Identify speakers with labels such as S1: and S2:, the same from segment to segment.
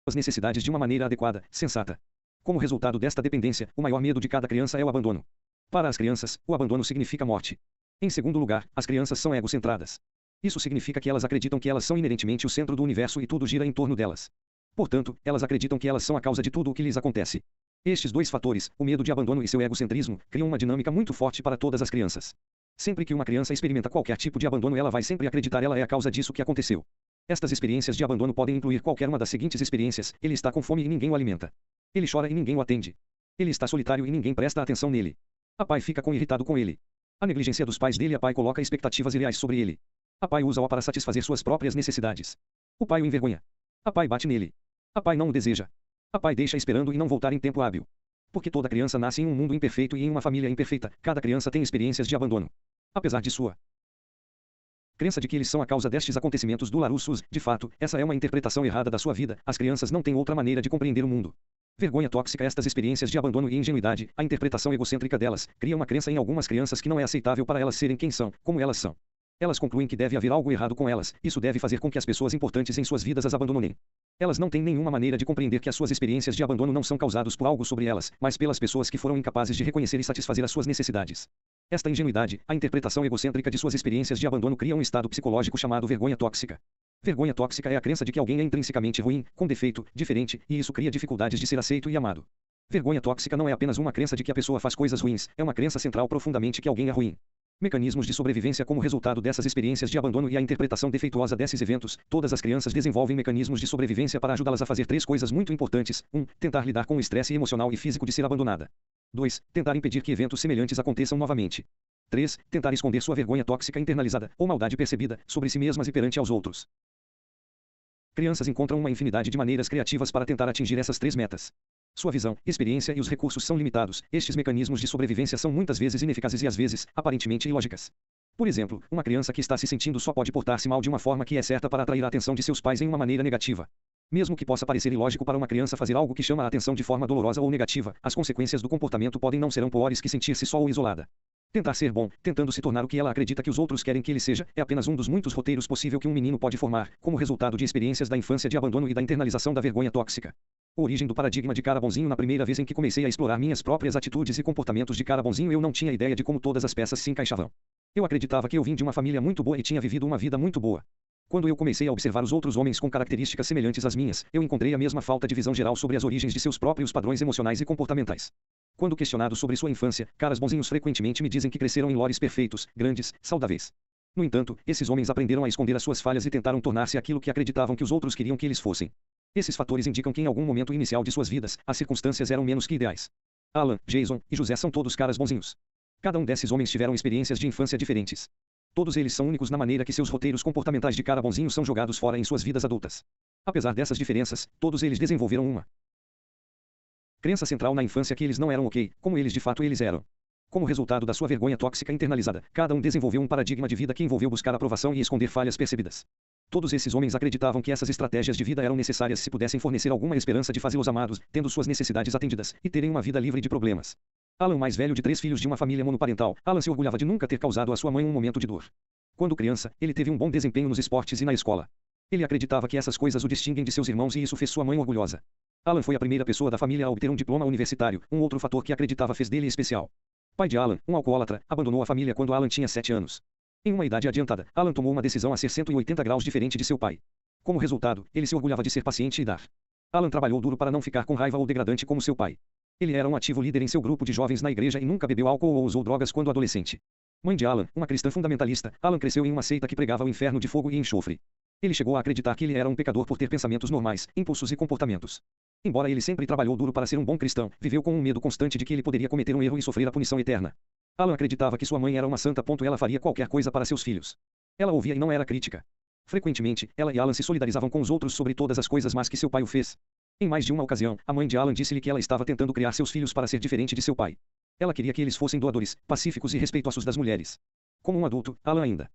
S1: suas necessidades de uma maneira adequada, sensata. Como resultado desta dependência, o maior medo de cada criança é o abandono. Para as crianças, o abandono significa morte. Em segundo lugar, as crianças são egocentradas. Isso significa que elas acreditam que elas são inerentemente o centro do universo e tudo gira em torno delas. Portanto, elas acreditam que elas são a causa de tudo o que lhes acontece. Estes dois fatores, o medo de abandono e seu egocentrismo, criam uma dinâmica muito forte para todas as crianças. Sempre que uma criança experimenta qualquer tipo de abandono, ela vai sempre acreditar ela é a causa disso que aconteceu. Estas experiências de abandono podem incluir qualquer uma das seguintes experiências: ele está com fome e ninguém o alimenta. Ele chora e ninguém o atende. Ele está solitário e ninguém presta atenção nele. A pai fica irritado com ele. A negligência dos pais dele. A pai coloca expectativas irreais sobre ele. A pai usa-o para satisfazer suas próprias necessidades. O pai o envergonha. A pai bate nele. A pai não o deseja. A pai deixa esperando e não voltar em tempo hábil. Porque toda criança nasce em um mundo imperfeito e em uma família imperfeita, cada criança tem experiências de abandono. Apesar de sua crença de que eles são a causa destes acontecimentos do Larousse, de fato, essa é uma interpretação errada da sua vida. As crianças não têm outra maneira de compreender o mundo. Vergonha tóxica. Estas experiências de abandono e ingenuidade, a interpretação egocêntrica delas, cria uma crença em algumas crianças que não é aceitável para elas serem quem são, como elas são. Elas concluem que deve haver algo errado com elas, isso deve fazer com que as pessoas importantes em suas vidas as abandonem. Elas não têm nenhuma maneira de compreender que as suas experiências de abandono não são causadas por algo sobre elas, mas pelas pessoas que foram incapazes de reconhecer e satisfazer as suas necessidades. Esta ingenuidade, a interpretação egocêntrica de suas experiências de abandono, cria um estado psicológico chamado vergonha tóxica. Vergonha tóxica é a crença de que alguém é intrinsecamente ruim, com defeito, diferente, e isso cria dificuldades de ser aceito e amado. Vergonha tóxica não é apenas uma crença de que a pessoa faz coisas ruins, é uma crença central profundamente que alguém é ruim. Mecanismos de sobrevivência. Como resultado dessas experiências de abandono e a interpretação defeituosa desses eventos, todas as crianças desenvolvem mecanismos de sobrevivência para ajudá-las a fazer três coisas muito importantes: 1. Tentar lidar com o estresse emocional e físico de ser abandonada. 2. Tentar impedir que eventos semelhantes aconteçam novamente. 3. Tentar esconder sua vergonha tóxica internalizada, ou maldade percebida, sobre si mesmas e perante aos outros. Crianças encontram uma infinidade de maneiras criativas para tentar atingir essas três metas. Sua visão, experiência e os recursos são limitados. Estes mecanismos de sobrevivência são muitas vezes ineficazes e às vezes, aparentemente ilógicas. Por exemplo, uma criança que está se sentindo só pode portar-se mal de uma forma que é certa para atrair a atenção de seus pais em uma maneira negativa. Mesmo que possa parecer ilógico para uma criança fazer algo que chama a atenção de forma dolorosa ou negativa, as consequências do comportamento podem não serão piores que sentir-se só ou isolada. Tentar ser bom, tentando se tornar o que ela acredita que os outros querem que ele seja, é apenas um dos muitos roteiros possíveis que um menino pode formar, como resultado de experiências da infância de abandono e da internalização da vergonha tóxica. A origem do paradigma de cara bonzinho. Na primeira vez em que comecei a explorar minhas próprias atitudes e comportamentos de cara bonzinho, eu não tinha ideia de como todas as peças se encaixavam. Eu acreditava que eu vim de uma família muito boa e tinha vivido uma vida muito boa. Quando eu comecei a observar os outros homens com características semelhantes às minhas, eu encontrei a mesma falta de visão geral sobre as origens de seus próprios padrões emocionais e comportamentais. Quando questionado sobre sua infância, caras bonzinhos frequentemente me dizem que cresceram em lores perfeitos, grandes, saudáveis. No entanto, esses homens aprenderam a esconder as suas falhas e tentaram tornar-se aquilo que acreditavam que os outros queriam que eles fossem. Esses fatores indicam que em algum momento inicial de suas vidas, as circunstâncias eram menos que ideais. Alan, Jason e José são todos caras bonzinhos. Cada um desses homens tiveram experiências de infância diferentes. Todos eles são únicos na maneira que seus roteiros comportamentais de cara bonzinho são jogados fora em suas vidas adultas. Apesar dessas diferenças, todos eles desenvolveram uma crença central na infância que eles não eram ok, como eles de fato eles eram. Como resultado da sua vergonha tóxica internalizada, cada um desenvolveu um paradigma de vida que envolveu buscar aprovação e esconder falhas percebidas. Todos esses homens acreditavam que essas estratégias de vida eram necessárias se pudessem fornecer alguma esperança de fazê-los amados, tendo suas necessidades atendidas, e terem uma vida livre de problemas. Alan, mais velho de 3 filhos de uma família monoparental, Alan se orgulhava de nunca ter causado à sua mãe um momento de dor. Quando criança, ele teve um bom desempenho nos esportes e na escola. Ele acreditava que essas coisas o distinguem de seus irmãos e isso fez sua mãe orgulhosa. Alan foi a primeira pessoa da família a obter um diploma universitário, um outro fator que acreditava fez dele especial. Pai de Alan, um alcoólatra, abandonou a família quando Alan tinha 7 anos. Em uma idade adiantada, Alan tomou uma decisão a ser 180 graus diferente de seu pai. Como resultado, ele se orgulhava de ser paciente e dar. Alan trabalhou duro para não ficar com raiva ou degradante como seu pai. Ele era um ativo líder em seu grupo de jovens na igreja e nunca bebeu álcool ou usou drogas quando adolescente. Mãe de Alan, uma cristã fundamentalista, Alan cresceu em uma seita que pregava o inferno de fogo e enxofre. Ele chegou a acreditar que ele era um pecador por ter pensamentos normais, impulsos e comportamentos. Embora ele sempre trabalhou duro para ser um bom cristão, viveu com um medo constante de que ele poderia cometer um erro e sofrer a punição eterna. Alan acreditava que sua mãe era uma santa. Ela faria qualquer coisa para seus filhos. Ela ouvia e não era crítica. Frequentemente, ela e Alan se solidarizavam com os outros sobre todas as coisas más que seu pai o fez. Em mais de uma ocasião, a mãe de Alan disse-lhe que ela estava tentando criar seus filhos para ser diferente de seu pai. Ela queria que eles fossem doadores, pacíficos e respeitosos das mulheres. Como um adulto, Alan ainda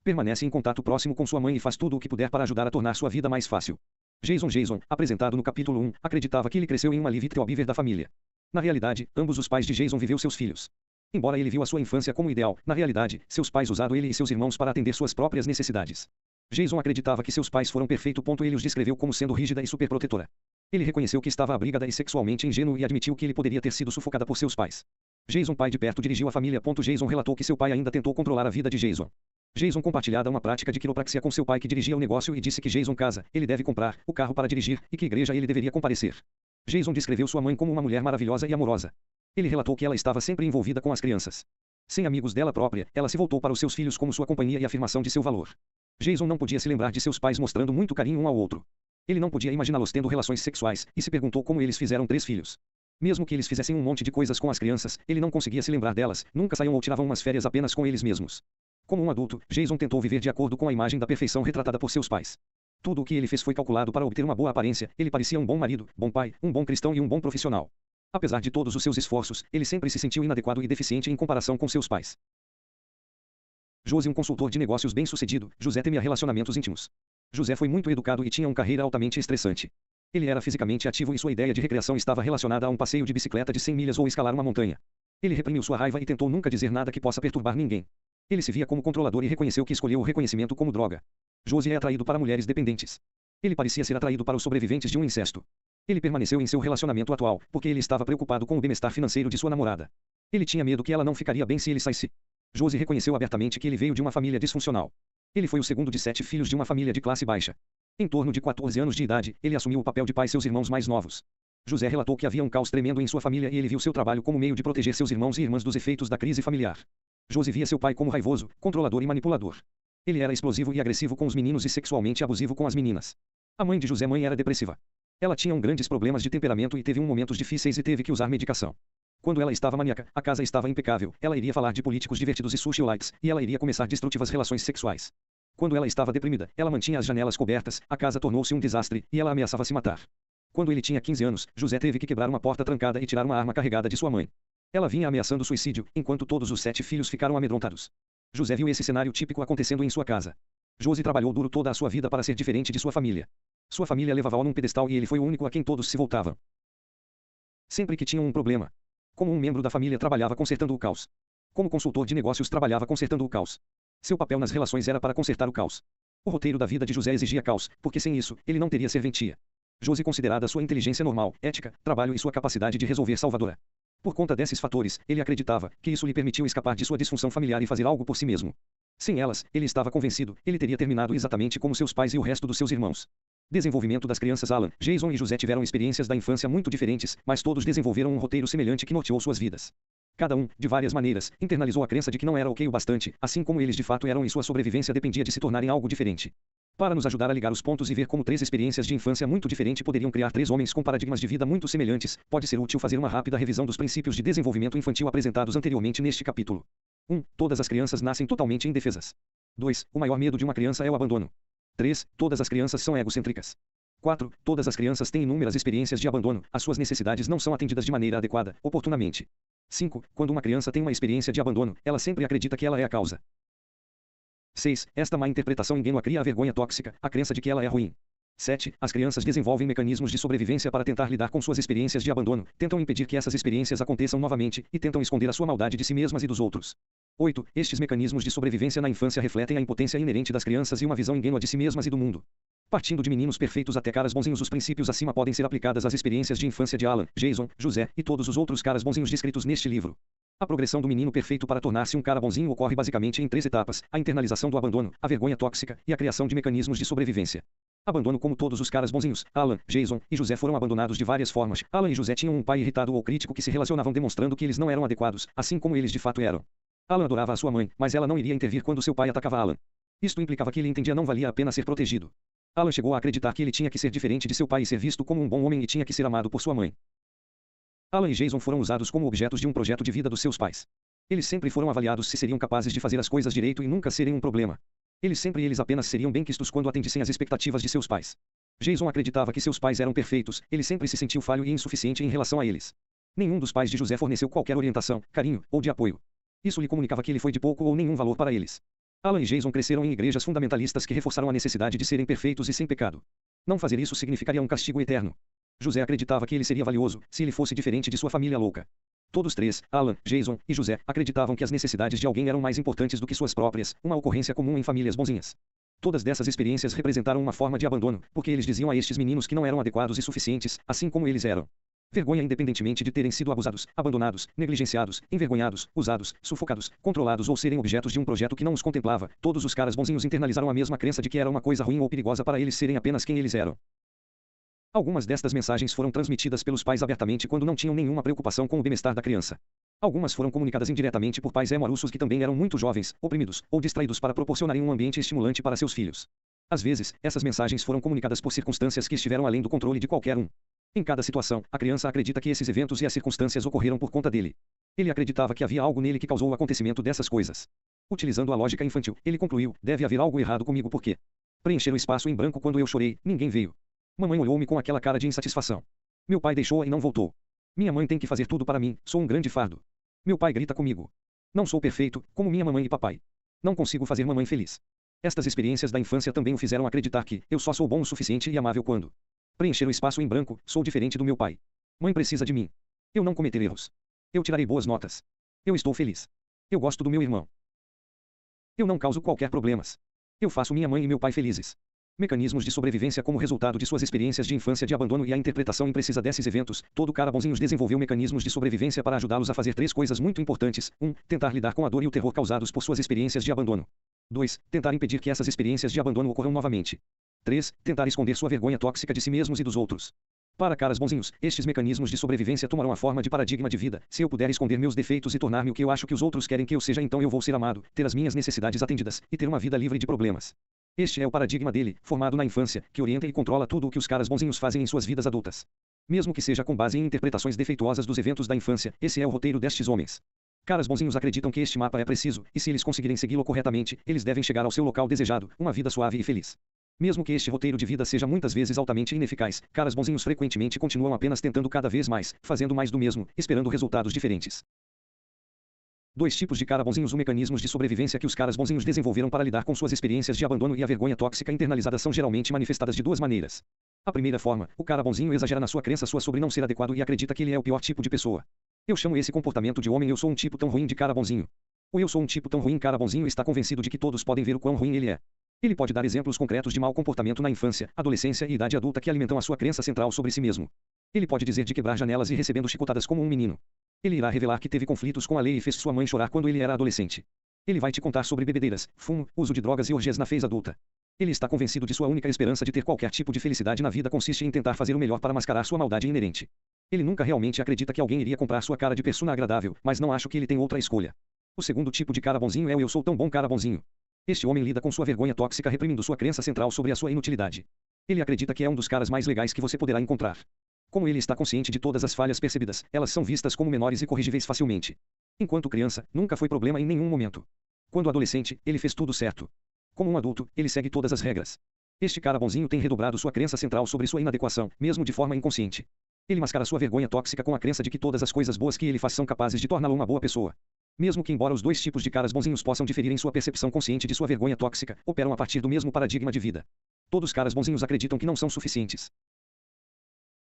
S1: permanece em contato próximo com sua mãe e faz tudo o que puder para ajudar a tornar sua vida mais fácil. Jason, apresentado no capítulo 1, acreditava que ele cresceu em uma live beaver da família. Na realidade, ambos os pais de Jason viveu seus filhos. Embora ele viu a sua infância como ideal, na realidade, seus pais usaram ele e seus irmãos para atender suas próprias necessidades. Jason acreditava que seus pais foram perfeitos. Ele os descreveu como sendo rígida e superprotetora. Ele reconheceu que estava abrigada e sexualmente ingênuo e admitiu que ele poderia ter sido sufocada por seus pais. Jason, pai de perto, dirigiu a família. Jason relatou que seu pai ainda tentou controlar a vida de Jason. Jason compartilhava uma prática de quiropraxia com seu pai que dirigia o negócio e disse que Jason casa, ele deve comprar o carro para dirigir e que igreja ele deveria comparecer. Jason descreveu sua mãe como uma mulher maravilhosa e amorosa. Ele relatou que ela estava sempre envolvida com as crianças. Sem amigos dela própria, ela se voltou para os seus filhos como sua companhia e afirmação de seu valor. Jason não podia se lembrar de seus pais mostrando muito carinho um ao outro. Ele não podia imaginá-los tendo relações sexuais, e se perguntou como eles fizeram 3 filhos. Mesmo que eles fizessem um monte de coisas com as crianças, ele não conseguia se lembrar delas, nunca saíam ou tiravam umas férias apenas com eles mesmos. Como um adulto, Jason tentou viver de acordo com a imagem da perfeição retratada por seus pais. Tudo o que ele fez foi calculado para obter uma boa aparência, ele parecia um bom marido, bom pai, um bom cristão e um bom profissional. Apesar de todos os seus esforços, ele sempre se sentiu inadequado e deficiente em comparação com seus pais. José, um consultor de negócios bem-sucedido, José temia relacionamentos íntimos. José foi muito educado e tinha uma carreira altamente estressante. Ele era fisicamente ativo e sua ideia de recreação estava relacionada a um passeio de bicicleta de 100 milhas ou escalar uma montanha. Ele reprimiu sua raiva e tentou nunca dizer nada que possa perturbar ninguém. Ele se via como controlador e reconheceu que escolheu o reconhecimento como droga. José é atraído para mulheres dependentes. Ele parecia ser atraído para os sobreviventes de um incesto. Ele permaneceu em seu relacionamento atual, porque ele estava preocupado com o bem-estar financeiro de sua namorada. Ele tinha medo que ela não ficaria bem se ele saísse. José reconheceu abertamente que ele veio de uma família disfuncional. Ele foi o segundo de 7 filhos de uma família de classe baixa. Em torno de 14 anos de idade, ele assumiu o papel de pai e seus irmãos mais novos. José relatou que havia um caos tremendo em sua família e ele viu seu trabalho como meio de proteger seus irmãos e irmãs dos efeitos da crise familiar. José via seu pai como raivoso, controlador e manipulador. Ele era explosivo e agressivo com os meninos e sexualmente abusivo com as meninas. A mãe de José, mãe, era depressiva. Ela tinha grandes problemas de temperamento e teve momentos difíceis e teve que usar medicação. Quando ela estava maníaca, a casa estava impecável, ela iria falar de políticos divertidos e socialites, e ela iria começar destrutivas relações sexuais. Quando ela estava deprimida, ela mantinha as janelas cobertas, a casa tornou-se um desastre, e ela ameaçava se matar. Quando ele tinha 15 anos, José teve que quebrar uma porta trancada e tirar uma arma carregada de sua mãe. Ela vinha ameaçando suicídio, enquanto todos os 7 filhos ficaram amedrontados. José viu esse cenário típico acontecendo em sua casa. José trabalhou duro toda a sua vida para ser diferente de sua família. Sua família levava-o num pedestal e ele foi o único a quem todos se voltavam. Sempre que tinham um problema. Como um membro da família trabalhava consertando o caos. Como consultor de negócios trabalhava consertando o caos. Seu papel nas relações era para consertar o caos. O roteiro da vida de José exigia caos, porque sem isso, ele não teria serventia. José considerada sua inteligência normal, ética, trabalho e sua capacidade de resolver salvadora. Por conta desses fatores, ele acreditava que isso lhe permitiu escapar de sua disfunção familiar e fazer algo por si mesmo. Sem elas, ele estava convencido, ele teria terminado exatamente como seus pais e o resto dos seus irmãos. Desenvolvimento das crianças. Alan, Jason e José tiveram experiências da infância muito diferentes, mas todos desenvolveram um roteiro semelhante que norteou suas vidas. Cada um, de várias maneiras, internalizou a crença de que não era ok o bastante, assim como eles de fato eram e sua sobrevivência dependia de se tornarem algo diferente. Para nos ajudar a ligar os pontos e ver como 3 experiências de infância muito diferentes poderiam criar 3 homens com paradigmas de vida muito semelhantes, pode ser útil fazer uma rápida revisão dos princípios de desenvolvimento infantil apresentados anteriormente neste capítulo. 1. Todas as crianças nascem totalmente indefesas. 2. O maior medo de uma criança é o abandono. 3. Todas as crianças são egocêntricas. 4. Todas as crianças têm inúmeras experiências de abandono, as suas necessidades não são atendidas de maneira adequada, oportunamente. 5. Quando uma criança tem uma experiência de abandono, ela sempre acredita que ela é a causa. 6. Esta má interpretação ingênua cria a vergonha tóxica, a crença de que ela é ruim. 7. As crianças desenvolvem mecanismos de sobrevivência para tentar lidar com suas experiências de abandono, tentam impedir que essas experiências aconteçam novamente, e tentam esconder a sua maldade de si mesmas e dos outros. 8. Estes mecanismos de sobrevivência na infância refletem a impotência inerente das crianças e uma visão ingênua de si mesmas e do mundo. Partindo de meninos perfeitos até caras bonzinhos, os princípios acima podem ser aplicadas às experiências de infância de Alan, Jason, José e todos os outros caras bonzinhos descritos neste livro. A progressão do menino perfeito para tornar-se um cara bonzinho ocorre basicamente em 3 etapas: a internalização do abandono, a vergonha tóxica e a criação de mecanismos de sobrevivência. Abandono. Como todos os caras bonzinhos, Alan, Jason e José foram abandonados de várias formas. Alan e José tinham um pai irritado ou crítico que se relacionavam demonstrando que eles não eram adequados, assim como eles de fato eram. Alan adorava a sua mãe, mas ela não iria intervir quando seu pai atacava Alan. Isto implicava que ele entendia não valia a pena ser protegido. Alan chegou a acreditar que ele tinha que ser diferente de seu pai e ser visto como um bom homem e tinha que ser amado por sua mãe. Alan e Jason foram usados como objetos de um projeto de vida dos seus pais. Eles sempre foram avaliados se seriam capazes de fazer as coisas direito e nunca serem um problema. Eles apenas seriam bem-quistos quando atendissem às expectativas de seus pais. Jason acreditava que seus pais eram perfeitos, ele sempre se sentiu falho e insuficiente em relação a eles. Nenhum dos pais de José forneceu qualquer orientação, carinho ou de apoio. Isso lhe comunicava que ele foi de pouco ou nenhum valor para eles. Alan e Jason cresceram em igrejas fundamentalistas que reforçaram a necessidade de serem perfeitos e sem pecado. Não fazer isso significaria um castigo eterno. José acreditava que ele seria valioso, se ele fosse diferente de sua família louca. Todos 3, Alan, Jason e José, acreditavam que as necessidades de alguém eram mais importantes do que suas próprias, uma ocorrência comum em famílias bonzinhas. Todas dessas experiências representaram uma forma de abandono, porque eles diziam a estes meninos que não eram adequados e suficientes, assim como eles eram. Vergonha independentemente de terem sido abusados, abandonados, negligenciados, envergonhados, usados, sufocados, controlados ou serem objetos de um projeto que não os contemplava, todos os caras bonzinhos internalizaram a mesma crença de que era uma coisa ruim ou perigosa para eles serem apenas quem eles eram. Algumas destas mensagens foram transmitidas pelos pais abertamente quando não tinham nenhuma preocupação com o bem-estar da criança. Algumas foram comunicadas indiretamente por pais emo-russos que também eram muito jovens, oprimidos, ou distraídos para proporcionarem um ambiente estimulante para seus filhos. Às vezes, essas mensagens foram comunicadas por circunstâncias que estiveram além do controle de qualquer um. Em cada situação, a criança acredita que esses eventos e as circunstâncias ocorreram por conta dele. Ele acreditava que havia algo nele que causou o acontecimento dessas coisas. Utilizando a lógica infantil, ele concluiu: deve haver algo errado comigo porque preencher o espaço em branco quando eu chorei, ninguém veio. Mamãe olhou-me com aquela cara de insatisfação. Meu pai deixou-a e não voltou. Minha mãe tem que fazer tudo para mim, sou um grande fardo. Meu pai grita comigo. Não sou perfeito, como minha mamãe e papai. Não consigo fazer mamãe feliz. Estas experiências da infância também o fizeram acreditar que eu só sou bom o suficiente e amável quando preencher o espaço em branco, sou diferente do meu pai. Mãe precisa de mim. Eu não cometerei erros. Eu tirarei boas notas. Eu estou feliz. Eu gosto do meu irmão. Eu não causo qualquer problemas. Eu faço minha mãe e meu pai felizes. Mecanismos de sobrevivência como resultado de suas experiências de infância de abandono e a interpretação imprecisa desses eventos, todo cara bonzinho desenvolveu mecanismos de sobrevivência para ajudá-los a fazer três coisas muito importantes. 1. Tentar lidar com a dor e o terror causados por suas experiências de abandono. 2. Tentar impedir que essas experiências de abandono ocorram novamente. 3. Tentar esconder sua vergonha tóxica de si mesmos e dos outros. Para caras bonzinhos, estes mecanismos de sobrevivência tomarão a forma de paradigma de vida. Se eu puder esconder meus defeitos e tornar-me o que eu acho que os outros querem que eu seja, então eu vou ser amado, ter as minhas necessidades atendidas, e ter uma vida livre de problemas. Este é o paradigma dele, formado na infância, que orienta e controla tudo o que os caras bonzinhos fazem em suas vidas adultas. Mesmo que seja com base em interpretações defeituosas dos eventos da infância, esse é o roteiro destes homens. Caras bonzinhos acreditam que este mapa é preciso, e se eles conseguirem segui-lo corretamente, eles devem chegar ao seu local desejado, uma vida suave e feliz. Mesmo que este roteiro de vida seja muitas vezes altamente ineficaz, caras bonzinhos frequentemente continuam apenas tentando cada vez mais, fazendo mais do mesmo, esperando resultados diferentes. Dois tipos de cara bonzinhos. Os mecanismos de sobrevivência que os caras bonzinhos desenvolveram para lidar com suas experiências de abandono e a vergonha tóxica internalizada são geralmente manifestadas de duas maneiras. A primeira forma, o cara bonzinho exagera na sua crença sobre não ser adequado e acredita que ele é o pior tipo de pessoa. Eu chamo esse comportamento de homem eu sou um tipo tão ruim de cara bonzinho. O eu sou um tipo tão ruim cara bonzinho está convencido de que todos podem ver o quão ruim ele é. Ele pode dar exemplos concretos de mau comportamento na infância, adolescência e idade adulta que alimentam a sua crença central sobre si mesmo. Ele pode dizer de quebrar janelas e recebendo chicotadas como um menino. Ele irá revelar que teve conflitos com a lei e fez sua mãe chorar quando ele era adolescente. Ele vai te contar sobre bebedeiras, fumo, uso de drogas e orgias na fase adulta. Ele está convencido de sua única esperança de ter qualquer tipo de felicidade na vida consiste em tentar fazer o melhor para mascarar sua maldade inerente. Ele nunca realmente acredita que alguém iria comprar sua cara de persona agradável, mas não acho que ele tem outra escolha. O segundo tipo de cara bonzinho é o eu sou tão bom cara bonzinho. Este homem lida com sua vergonha tóxica reprimindo sua crença central sobre a sua inutilidade. Ele acredita que é um dos caras mais legais que você poderá encontrar. Como ele está consciente de todas as falhas percebidas, elas são vistas como menores e corrigíveis facilmente. Enquanto criança, nunca foi problema em nenhum momento. Quando adolescente, ele fez tudo certo. Como um adulto, ele segue todas as regras. Este cara bonzinho tem redobrado sua crença central sobre sua inadequação, mesmo de forma inconsciente. Ele mascara sua vergonha tóxica com a crença de que todas as coisas boas que ele faz são capazes de torná-lo uma boa pessoa. Mesmo que embora os dois tipos de caras bonzinhos possam diferir em sua percepção consciente de sua vergonha tóxica, operam a partir do mesmo paradigma de vida. Todos os caras bonzinhos acreditam que não são suficientes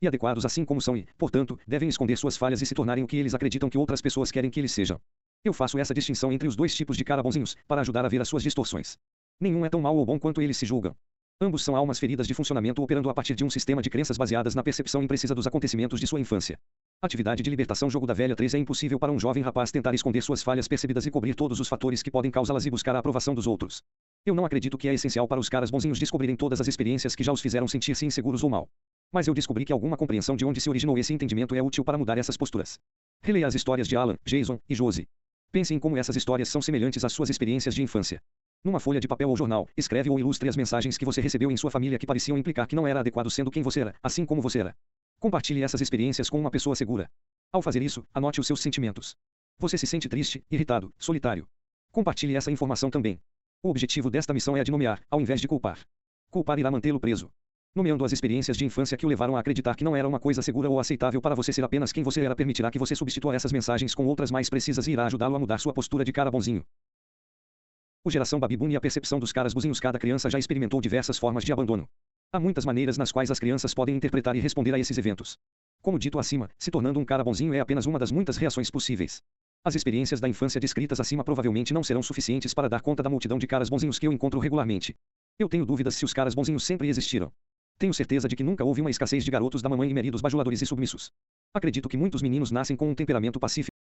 S1: e adequados assim como são e, portanto, devem esconder suas falhas e se tornarem o que eles acreditam que outras pessoas querem que eles sejam. Eu faço essa distinção entre os dois tipos de cara bonzinhos, para ajudar a ver as suas distorções. Nenhum é tão mau ou bom quanto eles se julgam. Ambos são almas feridas de funcionamento operando a partir de um sistema de crenças baseadas na percepção imprecisa dos acontecimentos de sua infância. Atividade de libertação. Jogo da velha 3. É impossível para um jovem rapaz tentar esconder suas falhas percebidas e cobrir todos os fatores que podem causá-las e buscar a aprovação dos outros. Eu não acredito que é essencial para os caras bonzinhos descobrirem todas as experiências que já os fizeram sentir-se inseguros ou mal. Mas eu descobri que alguma compreensão de onde se originou esse entendimento é útil para mudar essas posturas. Releia as histórias de Alan, Jason e Josie. Pense em como essas histórias são semelhantes às suas experiências de infância. Numa folha de papel ou jornal, escreve ou ilustre as mensagens que você recebeu em sua família que pareciam implicar que não era adequado sendo quem você era, assim como você era. Compartilhe essas experiências com uma pessoa segura. Ao fazer isso, anote os seus sentimentos. Você se sente triste, irritado, solitário. Compartilhe essa informação também. O objetivo desta missão é a de nomear, ao invés de culpar. Culpar irá mantê-lo preso. Nomeando as experiências de infância que o levaram a acreditar que não era uma coisa segura ou aceitável para você ser apenas quem você era permitirá que você substitua essas mensagens com outras mais precisas e irá ajudá-lo a mudar sua postura de cara bonzinho. O geração Baby Boom e a percepção dos caras bonzinhos. Cada criança já experimentou diversas formas de abandono. Há muitas maneiras nas quais as crianças podem interpretar e responder a esses eventos. Como dito acima, se tornando um cara bonzinho é apenas uma das muitas reações possíveis. As experiências da infância descritas acima provavelmente não serão suficientes para dar conta da multidão de caras bonzinhos que eu encontro regularmente. Eu tenho dúvidas se os caras bonzinhos sempre existiram. Tenho certeza de que nunca houve uma escassez de garotos da mamãe e maridos bajuladores e submissos. Acredito que muitos meninos nascem com um temperamento pacífico